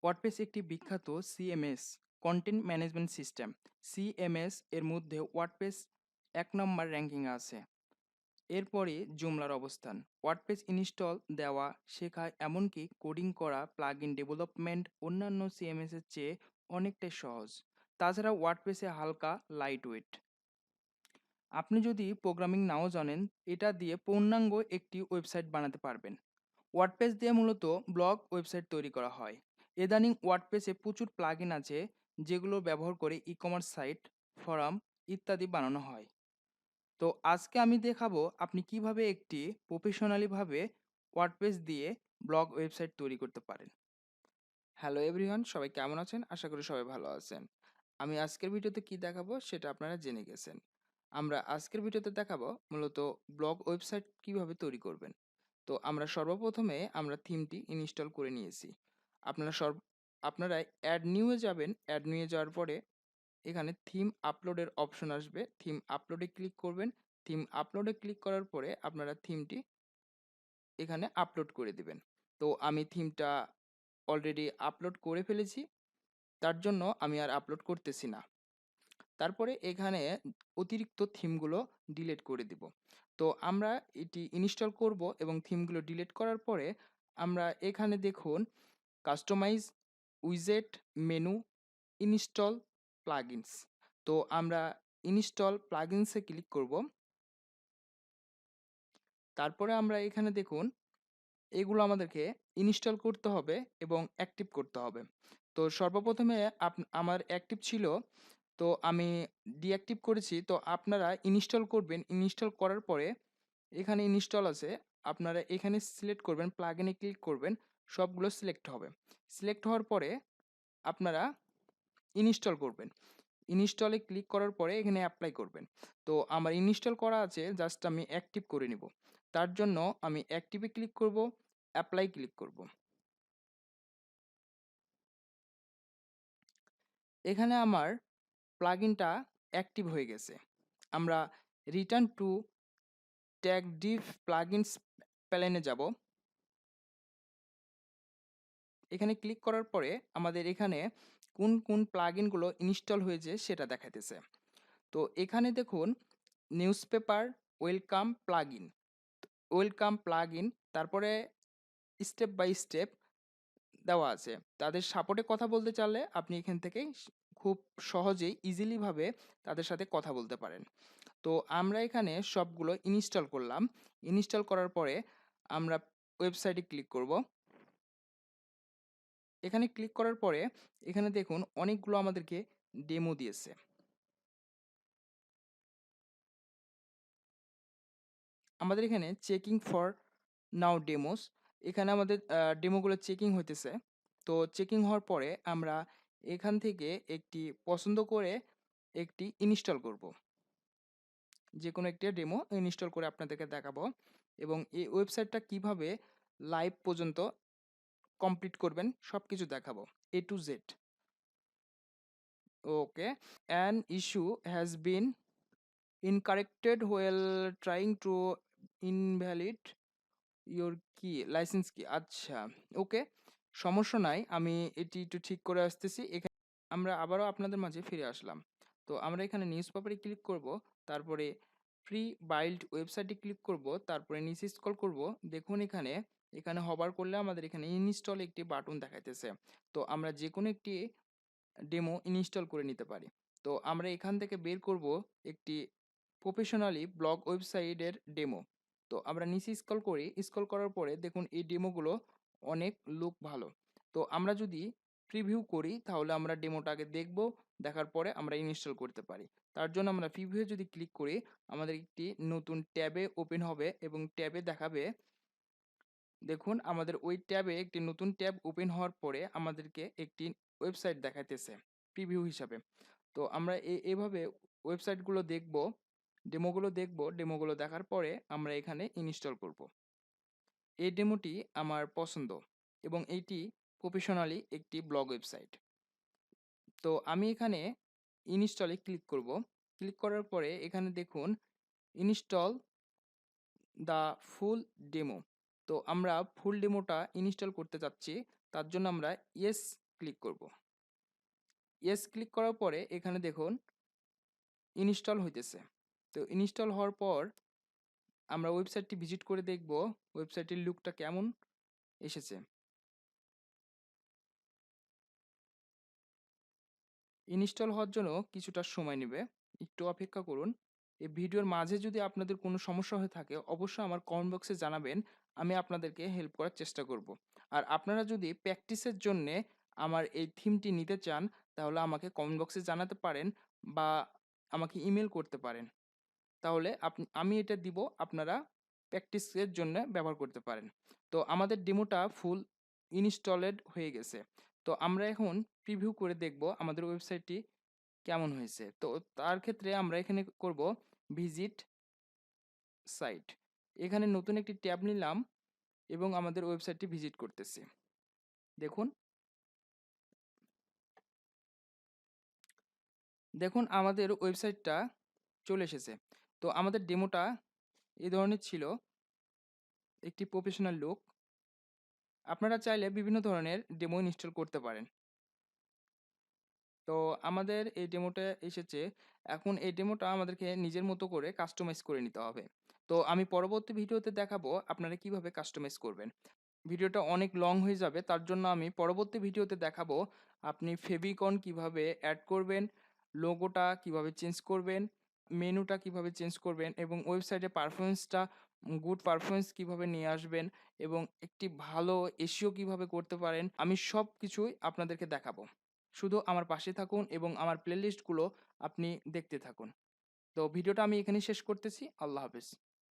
WordPress একটি বিখ্যাত CMS content management system. CMS এর মধ্যে ওয়ার্ডপ্রেস ১ নম্বর র্যাঙ্কিংয়ে আছে। এরপরে জুমলার অবস্থান। ওয়ার্ডপ্রেস ইনস্টল, দেওয়া, শেখা, এমনকি কোডিং করা, প্লাগইন ডেভেলপমেন্ট অন্যান্য সিএমএস এর চেয়ে অনেকটাই সহজ। তাছাড়া ওয়ার্ডপ্রেসে হালকা, লাইট ওয়েট। আপনি যদি প্রোগ্রামিং নাও জানেন, এটা দিয়ে পূর্ণাঙ্গ একটি ওয়েবসাইট বানাতে পারবেন। ওয়ার্ডপ্রেস দিয়ে মূলত ব্লগ ওয়েবসাইট তৈরি করা হয়। ইদানিং ওয়ার্ডপ্রেসে প্রচুর প্লাগইন আছে যেগুলো ব্যবহার করে ই-কমার্স সাইট, ফরাম ইত্যাদি বানানো হয়। তো আজকে আমি দেখাবো আপনি কিভাবে একটি প্রফেশনালিভাবে ওয়ার্ডপ্রেস দিয়ে ব্লগ ওয়েবসাইট তৈরি করতে পারেন। হ্যালো এভরিওয়ান, সবাই কেমন আছেন? আশা করি সবাই ভালো আছেন। আমি আজকের ভিডিওতে কি দেখাবো সেটা আপনারা জেনে গেছেন। আমরা আজকের ভিডিওতে দেখাবো মূলত ব্লগ ওয়েবসাইট কিভাবে তৈরি করবেন। তো আমরা সর্বপ্রথমে থিমটি ইনস্টল করে নিয়েছি। আপনারা আপনারা অ্যাড নিউয়ে যাবেন। অ্যাড নিউয়ে যাওয়ার পরে এখানে থিম আপলোডের অপশন আসবে। থিম আপলোডে ক্লিক করবেন। থিম আপলোডে ক্লিক করার পরে আপনারা থিমটি এখানে আপলোড করে দিবেন। তো আমি থিমটা অলরেডি আপলোড করে ফেলেছি, তার জন্য আমি আর আপলোড করতেছি না। তারপরে এখানে অতিরিক্ত থিমগুলো ডিলিট করে দিব। তো আমরা এটি ইনস্টল করব এবং থিমগুলো ডিলিট করার পরে আমরা এখানে দেখুন কাস্টমাইজ উইজেট মেনু ইনস্টল প্লাগইনস। তো আমরা ইনস্টল প্লাগইনসে ক্লিক করব। তারপরে আমরা এখানে দেখুন এগুলো আমাদেরকে ইনস্টল করতে হবে এবং অ্যাক্টিভ করতে হবে। তো সর্বপ্রথমে আমার অ্যাক্টিভ ছিল, তো আমি ডিঅ্যাক্টিভ করেছি। তো আপনারা ইনস্টল করবেন। ইনস্টল করার পরে এখানে ইনস্টল আছে, আপনারা এখানে সিলেক্ট করবেন, প্লাগইনে ক্লিক করবেন, সবগুলো সিলেক্ট হবে। সিলেক্ট হওয়ার পরে আপনারা ইনস্টল করবেন। ইনস্টলে ক্লিক করার পরে এখানে অ্যাপ্লাই করবেন। তো আমার ইনস্টল করা আছে, জাস্ট আমি অ্যাক্টিভ করে নিব। তার জন্য আমি অ্যাক্টিভে ক্লিক করব, অ্যাপ্লাই ক্লিক করব। এখানে আমার প্লাগইনটা অ্যাক্টিভ হয়ে গেছে। আমরা রিটার্ন টু tagDiv প্লাগইনস প্যানেলে যাব। এখানে ক্লিক করার পরে আমাদের এখানে কোন কোন প্লাগইনগুলো ইনস্টল হয়েছে সেটা দেখাইতেছে। তো এখানে দেখুন নিউজপেপার ওয়েলকাম প্লাগইন, তারপরে স্টেপ বাই স্টেপ দেওয়া আছে। তাদের সাপোর্টে কথা বলতে চাইলে আপনি এখান থেকেই খুব সহজেই ইজিলিভাবে তাদের সাথে কথা বলতে পারেন। তো আমরা এখানে সবগুলো ইনস্টল করলাম। ইনস্টল করার পরে আমরা ওয়েবসাইটে ক্লিক করব। এখানে ক্লিক করার পরে এখানে দেখুন অনেকগুলো আমাদেরকে ডেমো দিয়েছে। আমাদের এখানে চেকিং ফর নাও ডেমোস, এখানে আমাদের ডেমোগুলো চেকিং হইতেছে। তো চেকিং হওয়ার পরে আমরা এখান থেকে একটি পছন্দ করে একটি ইনস্টল করব। যে কোনো একটি ডেমো ইনস্টল করে আপনাদেরকে দেখাবো এবং এই ওয়েবসাইটটা কিভাবে লাইভ পর্যন্ত কমপ্লিট করবেন সব কিছু দেখাবো A to Z। Okay, an issue has been incorrected while trying to invalid your key licence কি, আচ্ছা ওকে, সমস্যা নাই, আমি এটি একটু ঠিক করে আসতেছি। এখানে আমরা আবারও আপনাদের মাঝে ফিরে আসলাম। তো আমরা এখানে নিউজ পেপারে ক্লিক করব, তারপরে প্রি বাইল্ড ওয়েবসাইটে ক্লিক করব, তারপরে নিচে স্ক্রল করব। দেখুন এখানে এখানে হবার করলে আমাদের এখানে ইনস্টল একটি বাটন দেখাইতেছে। তো আমরা যে কোনো একটি ডেমো ইনস্টল করে নিতে পারি। তো আমরা এখান থেকে বের করব একটি প্রফেশনালি ব্লগ ওয়েবসাইটের ডেমো। তো আমরা নিচে স্ক্রল করি, স্ক্রল করার পরে দেখুন এই ডেমোগুলো অনেক লুক ভালো। তো আমরা যদি প্রিভিউ করি তাহলে আমরা ডেমোটা আগে দেখব, দেখার পরে আমরা ইনস্টল করতে পারি। তার জন্য আমরা প্রিভিউ যদি ক্লিক করি আমাদের একটি নতুন ট্যাবে ওপেন হবে এবং ট্যাবে দেখাবে, দেখুন আমাদের ওই ট্যাবে একটি নতুন ট্যাব ওপেন হওয়ার পরে আমাদেরকে একটি ওয়েবসাইট দেখাইতেছে প্রিভিউ হিসাবে। তো আমরা এভাবে ওয়েবসাইটগুলো দেখব, ডেমোগুলো দেখার পরে আমরা এখানে ইনস্টল করব। এই ডেমোটি আমার পছন্দ এবং এইটি প্রফেশনালি একটি ব্লগ ওয়েবসাইট। তো আমি এখানে ইনস্টলে ক্লিক করব। ক্লিক করার পরে এখানে দেখুন ইনস্টল দ্য ফুল ডেমো। তো আমরা ফুল ডেমোটা ইনস্টল করতে চাচ্ছি, তার জন্য আমরা ইয়েস ক্লিক করব। ইয়েস ক্লিক করার পরে এখানে দেখুন ইনস্টল হইতেছে। তো ইনস্টল হওয়ার পর আমরা ওয়েবসাইটটি ভিজিট করে দেখব ওয়েবসাইটের লুকটা কেমন এসেছে। ইনস্টল হওয়ার জন্য কিছুটা সময় নেবে, একটু অপেক্ষা করুন। এই ভিডিওর মাঝে যদি আপনাদের কোনো সমস্যা হয়ে থাকে অবশ্যই আমার কমেন্ট বক্সে জানাবেন, আমি আপনাদেরকে হেল্প করার চেষ্টা করব। আর আপনারা যদি প্র্যাকটিসের জন্যে আমার এই থিমটি নিতে চান তাহলে আমাকে কমেন্ট বক্সে জানাতে পারেন বা আমাকে ইমেল করতে পারেন। তাহলে আমি এটা দিব, আপনারা প্র্যাকটিসের জন্য ব্যবহার করতে পারেন। তো আমাদের ডেমোটা ফুল ইনস্টলেড হয়ে গেছে। তো আমরা এখন প্রিভিউ করে দেখব আমাদের ওয়েবসাইটটি কেমন হয়েছে। তো তার ক্ষেত্রে আমরা এখানে করব ভিজিট সাইট। এখানে নতুন একটি ট্যাব নিলাম এবং আমাদের ওয়েবসাইটটি ভিজিট করতেছি। দেখুন দেখুন আমাদের ওয়েবসাইটটা চলে এসেছে। তো আমাদের ডেমোটা এই ধরনের ছিল, একটি প্রফেশনাল লুক। আপনারা চাইলে বিভিন্ন ধরনের ডেমো ইনস্টল করতে পারেন। তো আমাদের এই ডেমোটা এসেছে। এখন এই ডেমোটা আমাদেরকে নিজের মতো করে কাস্টমাইজ করে নিতে হবে। তো আমি পরবর্তী ভিডিওতে দেখাবো আপনারা কিভাবে কাস্টমাইজ করবেন। ভিডিওটা অনেক লং হয়ে যাবে, তার জন্য আমি পরবর্তী ভিডিওতে দেখাবো আপনি ফেভিকন কিভাবে অ্যাড করবেন, লোগোটা কিভাবে চেঞ্জ করবেন, মেনুটা কিভাবে চেঞ্জ করবেন এবং ওয়েবসাইটের পারফরম্যান্সটা গুড পারফরম্যান্স কিভাবে নিয়ে আসবেন এবং একটি ভালো এসইও কিভাবে করতে পারেন। আমি সব কিছুই আপনাদেরকে দেখাবো। শুধু আমার পাশে থাকুন এবং আমার প্লেলিস্টগুলো আপনি দেখতে থাকুন। তো ভিডিওটা আমি এখানেই শেষ করতেছি। আল্লাহ হাফেজ।